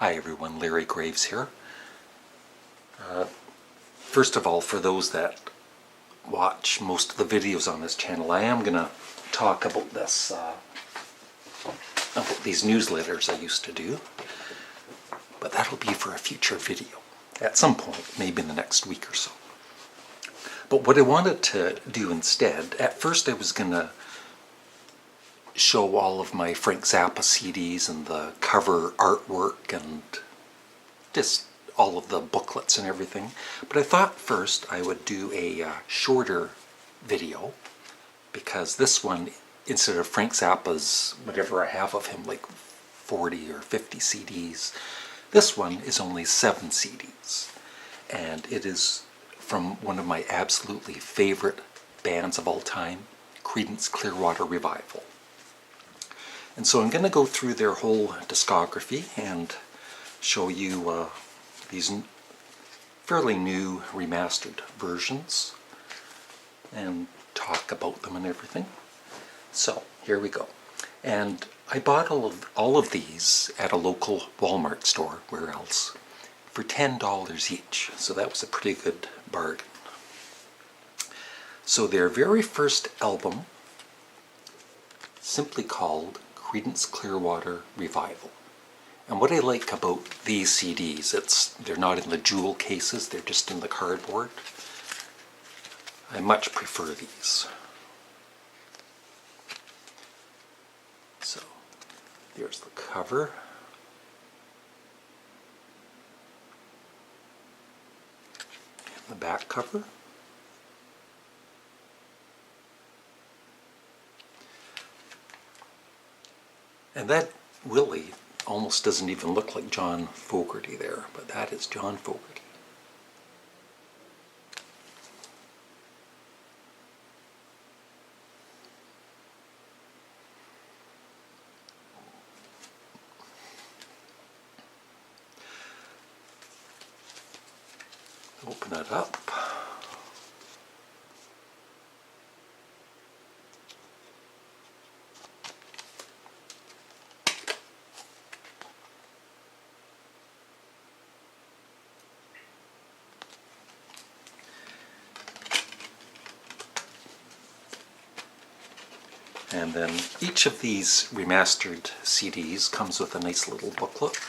Hi everyone, Larry Graves here. First of all, for those that watch most of the videos on this channel, I am going to talk about this, about these newsletters I used to do, but that'll be for a future video at some point, maybe in the next week or so. But what I wanted to do instead, at first I was going to show all of my Frank Zappa CDs and the cover artwork and just all of the booklets and everything. But I thought first I would do a shorter video, because this one, instead of Frank Zappa's, whatever I have of him, like 40 or 50 CDs, this one is only 7 CDs. And it is from one of my absolutely favorite bands of all time, Creedence Clearwater Revival. And so I'm going to go through their whole discography and show you these fairly new remastered versions and talk about them and everything. So here we go. And I bought all of these at a local Walmart store, where else, for $10 each. So that was a pretty good bargain. So their very first album, simply called Creedence Clearwater Revival. And what I like about these CDs, they're not in the jewel cases, they're just in the cardboard. I much prefer these. So, there's the cover. And the back cover. And that Willy almost doesn't even look like John Fogerty there, but that is John Fogerty. Open it up. And then each of these remastered CDs comes with a nice little booklet.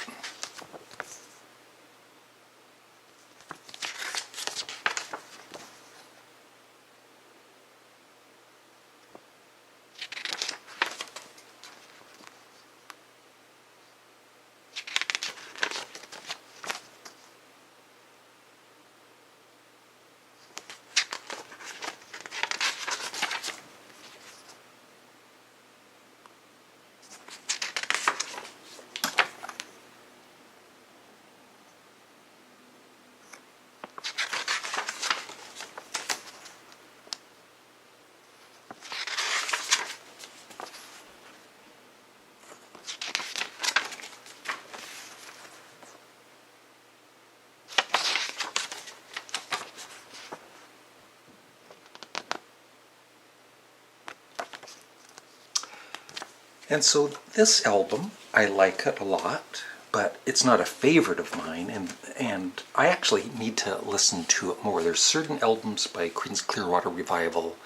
And so this album, I like it a lot, but it's not a favorite of mine, and I actually need to listen to it more. There's certain albums by Creedence Clearwater Revival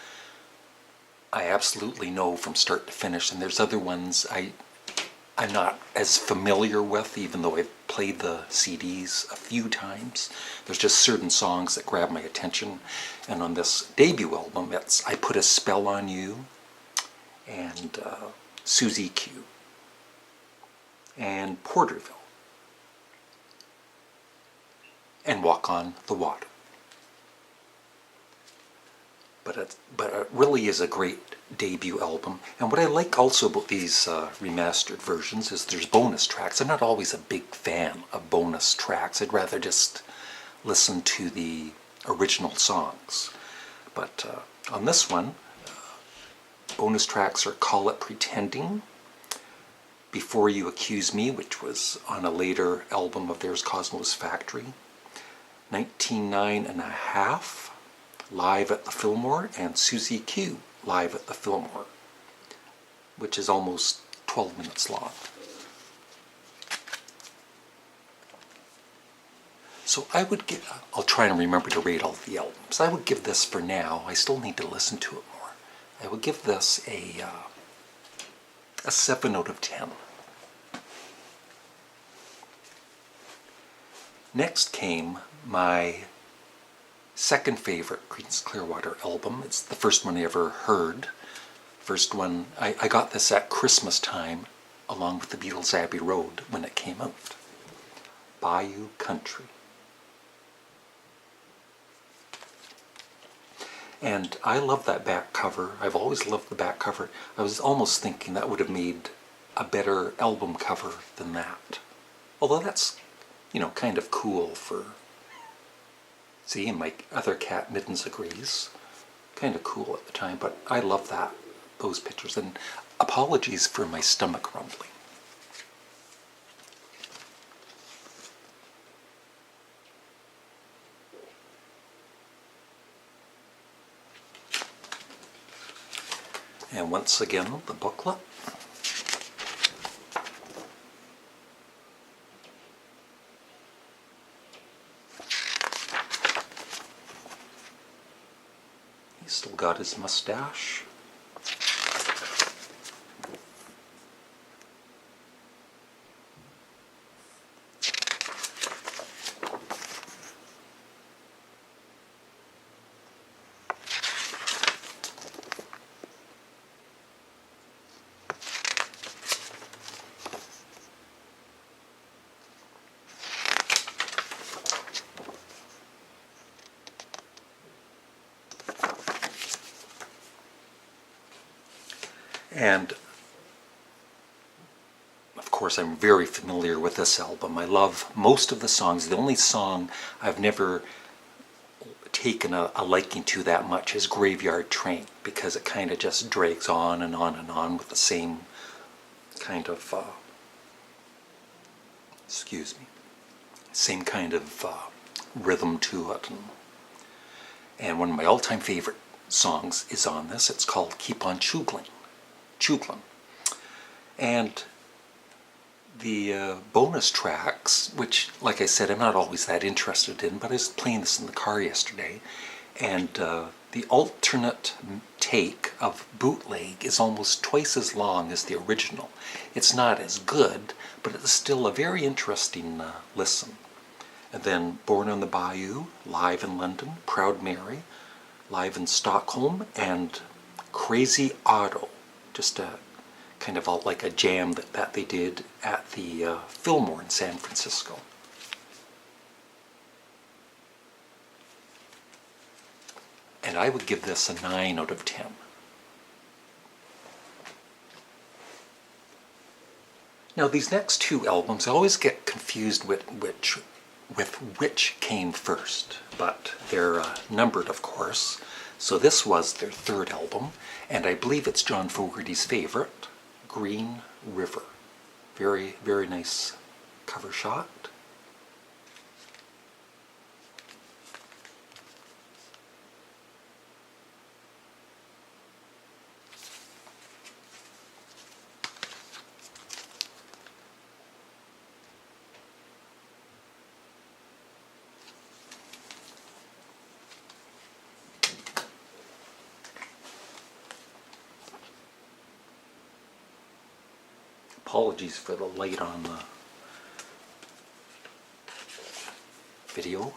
I absolutely know from start to finish, and there's other ones I'm not as familiar with, even though I've played the CDs a few times. There's just certain songs that grab my attention, and on this debut album, it's I Put a Spell on You, and Susie Q, and Porterville, and Walk on the Water. But it really is a great debut album. And what I like also about these remastered versions is there's bonus tracks. I'm not always a big fan of bonus tracks. I'd rather just listen to the original songs. But on this one, bonus tracks are Call It Pretending, Before You Accuse Me, which was on a later album of theirs, Cosmo's Factory, 1909 and a Half, Live at the Fillmore, and Susie Q, Live at the Fillmore, which is almost 12 minutes long. So I'll try and remember to rate all the albums. I would give this, for now, I still need to listen to it more, I would give this a 7 out of 10. Next came my second favorite Creedence Clearwater album. It's the first one I ever heard. First one, I got this at Christmas time, along with the Beatles' Abbey Road when it came out. Bayou Country. And I love that back cover. I've always loved the back cover. I was almost thinking that would have made a better album cover than that. Although that's, you know, kind of cool for... See, and my other cat Mittens agrees. Kind of cool at the time, but I love those pictures. And apologies for my stomach rumbling. And once again, the booklet. He's still got his mustache. And of course I'm very familiar with this album. I love most of the songs. The only song I've never taken a liking to that much is Graveyard Train, because it kind of just drags on and on and on with the same kind of, same kind of rhythm to it. And one of my all-time favorite songs is on this. It's called Keep on Chooglin'. And the bonus tracks, which, like I said, I'm not always that interested in, but I was playing this in the car yesterday, and the alternate take of Bootleg is almost twice as long as the original. It's not as good, but it's still a very interesting listen. And then Born on the Bayou, live in London, Proud Mary, live in Stockholm, and Crazy Otto, just a kind of like a jam that they did at the Fillmore in San Francisco. And I would give this a 9 out of 10. Now these next two albums, I always get confused with which came first, but they're numbered, of course. So this was their third album, and I believe it's John Fogerty's favorite, Green River. Very, very nice cover shot. Apologies for the light on the video.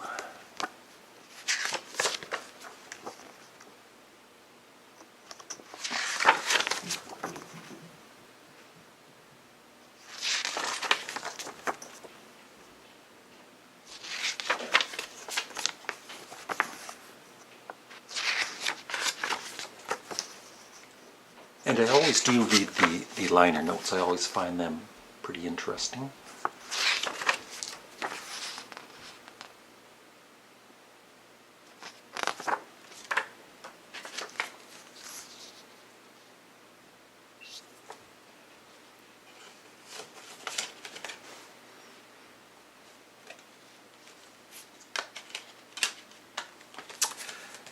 And I always do read the liner notes. I always find them pretty interesting.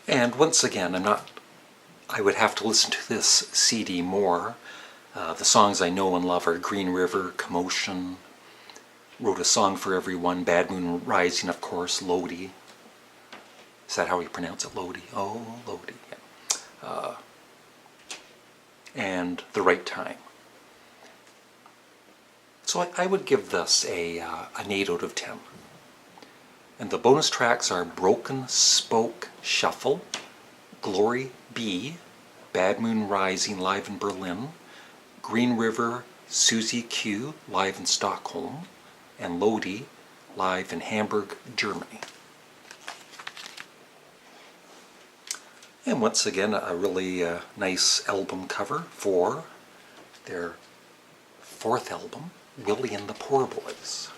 And once again, I would have to listen to this CD more. The songs I know and love are Green River, Commotion, wrote a song for everyone. Bad Moon Rising, of course. Lodi. Is that how you pronounce it? Lodi? Oh, Lodi. Yeah. And The Right Time. So I would give this an 8 out of 10. And the bonus tracks are Broken Spoke Shuffle, Glory B, Bad Moon Rising live in Berlin, Green River Susie Q live in Stockholm, and Lodi live in Hamburg, Germany. And once again, a really nice album cover for their 4th album, Willy and the Poor Boys.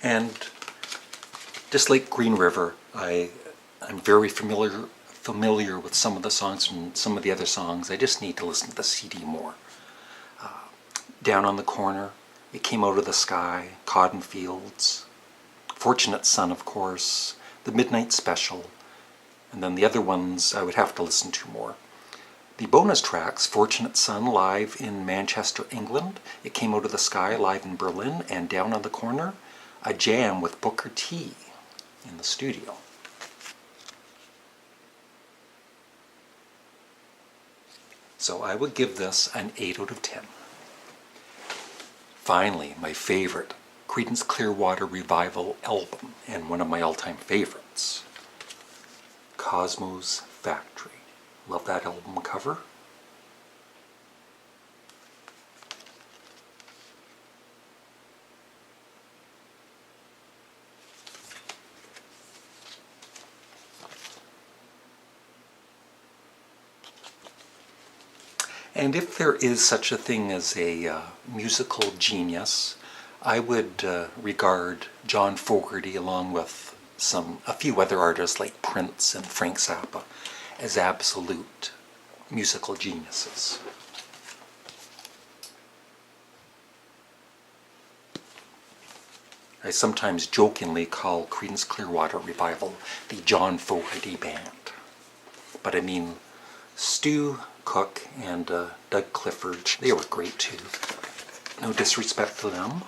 And just like Green River, I'm very familiar with some of the songs from some of the other songs. I just need to listen to the CD more. Down on the Corner, It Came Out of the Sky, Cotton Fields, Fortunate Son, of course, The Midnight Special, and then the other ones I would have to listen to more. The bonus tracks, Fortunate Son live in Manchester, England, It Came Out of the Sky live in Berlin, and Down on the Corner, a jam with Booker T in the studio. So I would give this an 8 out of 10. Finally, my favorite, Creedence Clearwater Revival album, and one of my all-time favorites, Cosmo's Factory. Love that album cover. And if there is such a thing as a musical genius, I would regard John Fogerty, along with a few other artists like Prince and Frank Zappa, as absolute musical geniuses. I sometimes jokingly call Creedence Clearwater Revival the John Fogerty Band. But I mean, Stu Cook and Doug Clifford, they were great too. No disrespect to them.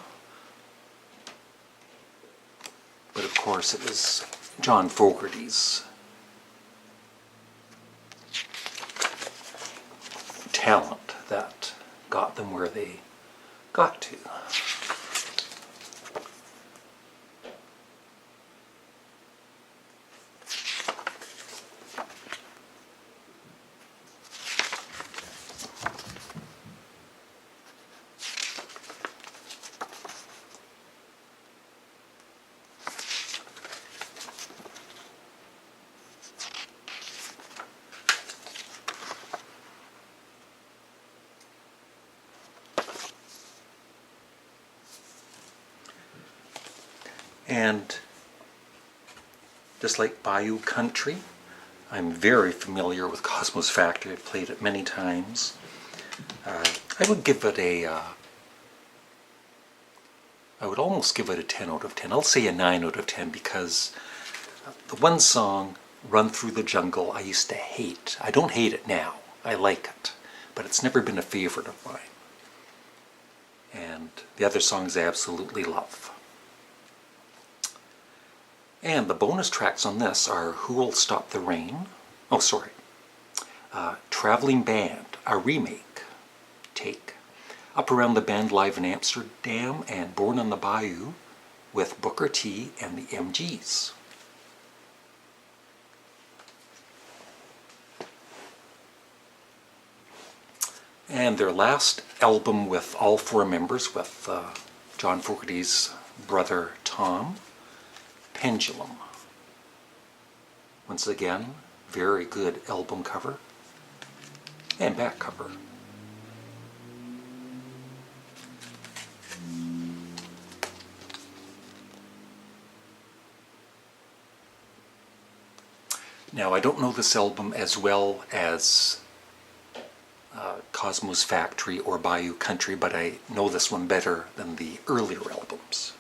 But of course it was John Fogerty's talent that got them where they got to. And just like Bayou Country, I'm very familiar with Cosmo's Factory. I've played it many times. I would give it I would almost give it a 10 out of 10. I'll say a 9 out of 10 because the one song, Run Through the Jungle, I used to hate. I don't hate it now. I like it. But it's never been a favorite of mine. and the other songs I absolutely love. And the bonus tracks on this are Who Will Stop the Rain? Oh, sorry. Traveling Band, a remake, take. Up Around the Bend live in Amsterdam, and Born on the Bayou with Booker T and the MGs. And their last album with all four members, with John Fogerty's brother Tom, Pendulum. Once again, very good album cover and back cover. Now, I don't know this album as well as Cosmo's Factory or Bayou Country, but I know this one better than the earlier albums.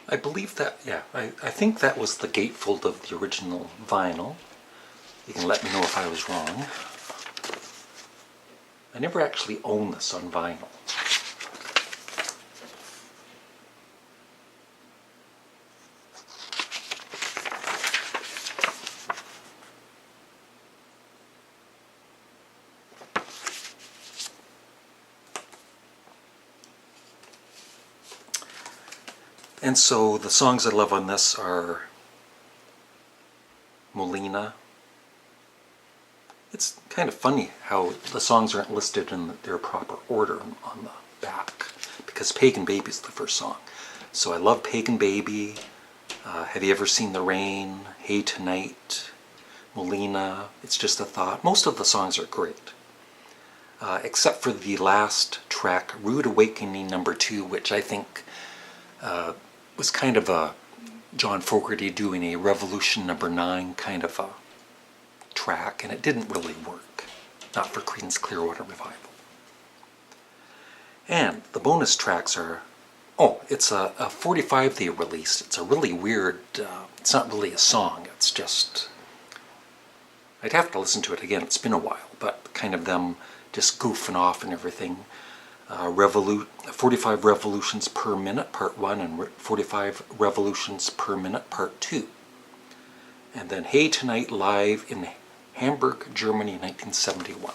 I believe that, yeah, I think that was the gatefold of the original vinyl. You can let me know if I was wrong. I never actually owned this on vinyl. And so the songs I love on this are Molina. It's kind of funny how the songs aren't listed in their proper order on the back, because Pagan Baby is the first song. So I love Pagan Baby, Have You Ever Seen the Rain, Hey Tonight, Molina, It's Just a Thought. Most of the songs are great, except for the last track, Rude Awakening No. 2, which I think was kind of a John Fogerty doing a Revolution No. 9 kind of a track, and it didn't really work. Not for Creedence Clearwater Revival. And the bonus tracks are, oh, it's a 45 they released. It's a really weird, it's not really a song, it's just, I'd have to listen to it again, it's been a while, but kind of them just goofing off and everything. 45 revolutions per minute, part 1, and 45 revolutions per minute, part 2. And then Hey Tonight live in Hamburg, Germany, 1971.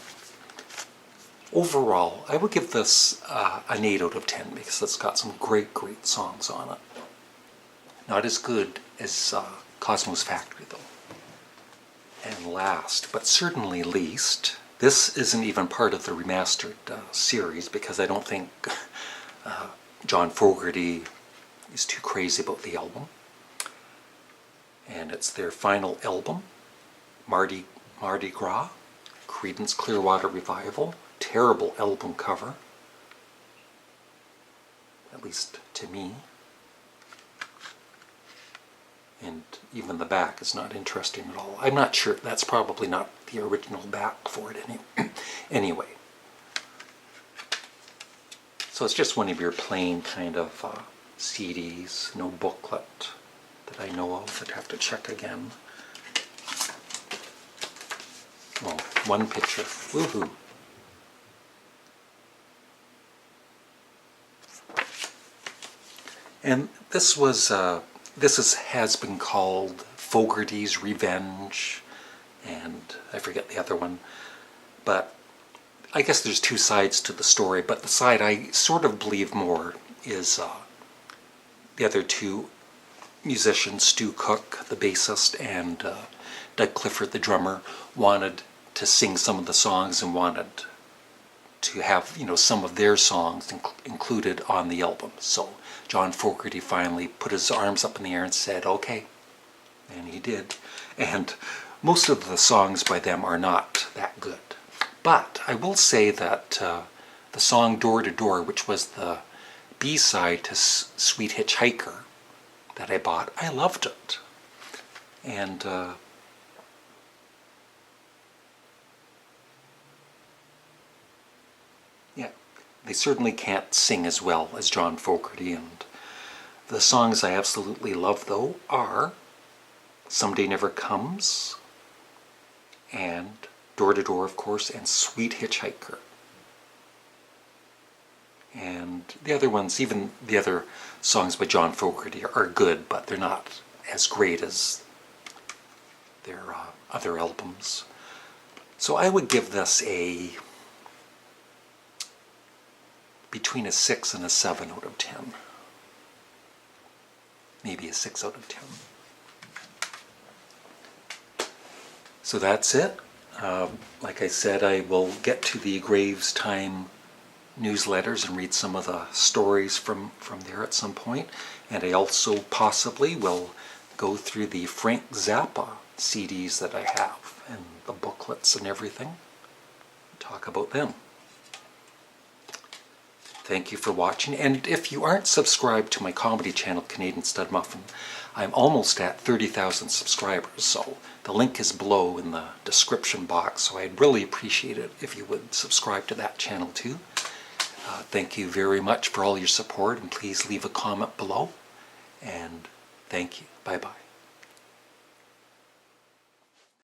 Overall, I would give this an 8 out of 10 because it's got some great, great songs on it. Not as good as Cosmo's Factory, though. And last, but certainly least, this isn't even part of the remastered series because I don't think John Fogerty is too crazy about the album. And it's their final album, Mardi Gras, Creedence Clearwater Revival. Terrible album cover, at least to me. And even the back is not interesting at all. I'm not sure, that's probably not the original back for it anyway. So it's just one of your plain kind of CDs, no booklet that I know of. I'd have to check again. Oh, one picture, woohoo. And this was, has been called Fogerty's Revenge, and I forget the other one. But I guess there's two sides to the story, but the side I sort of believe more is the other two musicians, Stu Cook, the bassist, and Doug Clifford, the drummer, wanted to sing some of the songs and wanted to have, you know, some of their songs included on the album. So John Fogerty finally put his arms up in the air and said, okay. And he did. And most of the songs by them are not that good. But I will say that the song Door to Door, which was the B-side to Sweet Hitchhiker that I bought, I loved it. And yeah, they certainly can't sing as well as John Fogerty. And the songs I absolutely love, though, are Someday Never Comes, and Door to Door, of course, and Sweet Hitchhiker. And the other ones, even the other songs by John Fogerty are good, but they're not as great as their other albums. So I would give this between a 6 and a 7 out of 10. Maybe a 6 out of 10. So that's it. Like I said, I will get to the Graves Time newsletters and read some of the stories from there at some point. And I also possibly will go through the Frank Zappa CDs that I have and the booklets and everything. Talk about them. Thank you for watching. And if you aren't subscribed to my comedy channel, Canadian Studmuffin, I'm almost at 30,000 subscribers, so the link is below in the description box, so I'd really appreciate it if you would subscribe to that channel too. Thank you very much for all your support, and please leave a comment below, and thank you. Bye-bye.